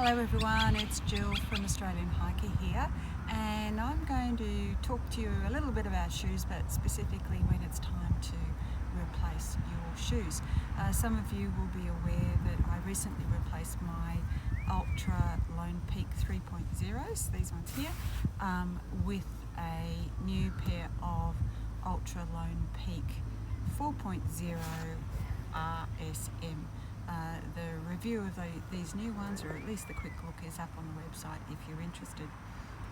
Hello everyone, it's Jill from Australian Hiker here, and I'm going to talk to you a little bit about shoes, but specifically when it's time to replace your shoes. Some of you will be aware that I recently replaced my Ultra Lone Peak 3.0s, these ones here, with a new pair of Ultra Lone Peak 4.0 RSM. The review of these new ones, or at least the quick look, is up on the website if you're interested.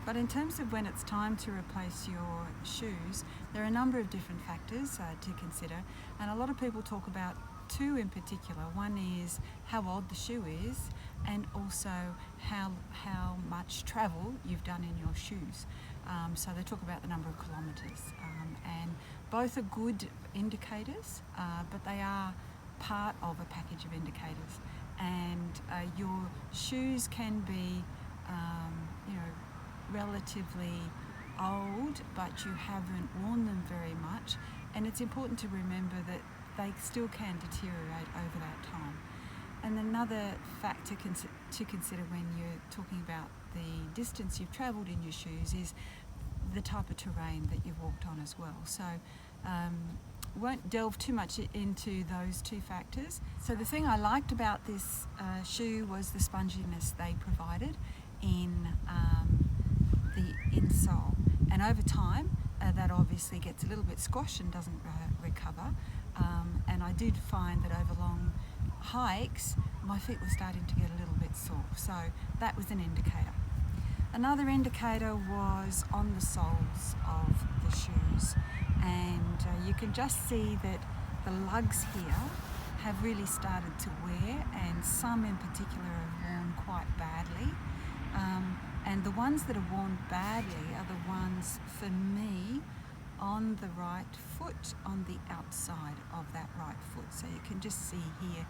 But in terms of when it's time to replace your shoes, there are a number of different factors to consider, and a lot of people talk about two in particular. One is how old the shoe is, and also how much travel you've done in your shoes. So they talk about the number of kilometres, and both are good indicators, but they are part of a package of indicators, and your shoes can be relatively old, but you haven't worn them very much, and it's important to remember that they still can deteriorate over that time. And another factor to consider when you're talking about the distance you've travelled in your shoes is the type of terrain that you've walked on as well. So won't delve too much into those two factors. So the thing I liked about this shoe was the sponginess they provided in the insole, and over time that obviously gets a little bit squashed and doesn't recover, and I did find that over long hikes my feet were starting to get a little bit sore, so that was an indicator. Another indicator was on the soles of the shoes, and you can just see that the lugs here have really started to wear, and some in particular are worn quite badly. And the ones that are worn badly are the ones, for me, on the right foot, on the outside of that right foot. So you can just see here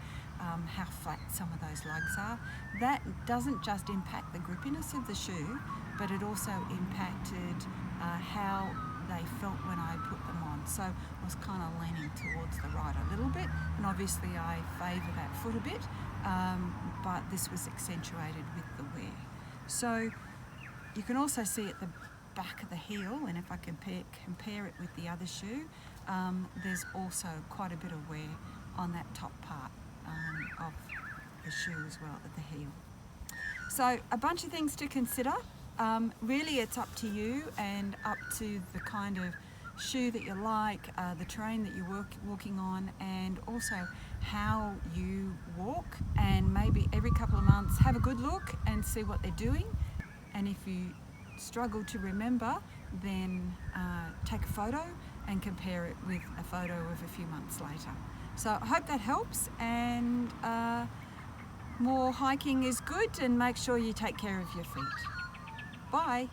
how flat some of those lugs are. That doesn't just impact the grippiness of the shoe, but it also impacted how they felt when I put them on. So I was kind of leaning towards the right a little bit, and obviously I favour that foot a bit, but this was accentuated with the wear. So you can also see at the back of the heel, and if I compare it with the other shoe, there's also quite a bit of wear on that top part of the shoe as well, at the heel. So a bunch of things to consider. Really it's up to you and up to the kind of shoe that you like, the terrain that you're walking on, and also how you walk, and maybe every couple of months have a good look and see what they're doing. And if you struggle to remember, then take a photo and compare it with a photo of a few months later. So I hope that helps, and more hiking is good, and make sure you take care of your feet. Bye.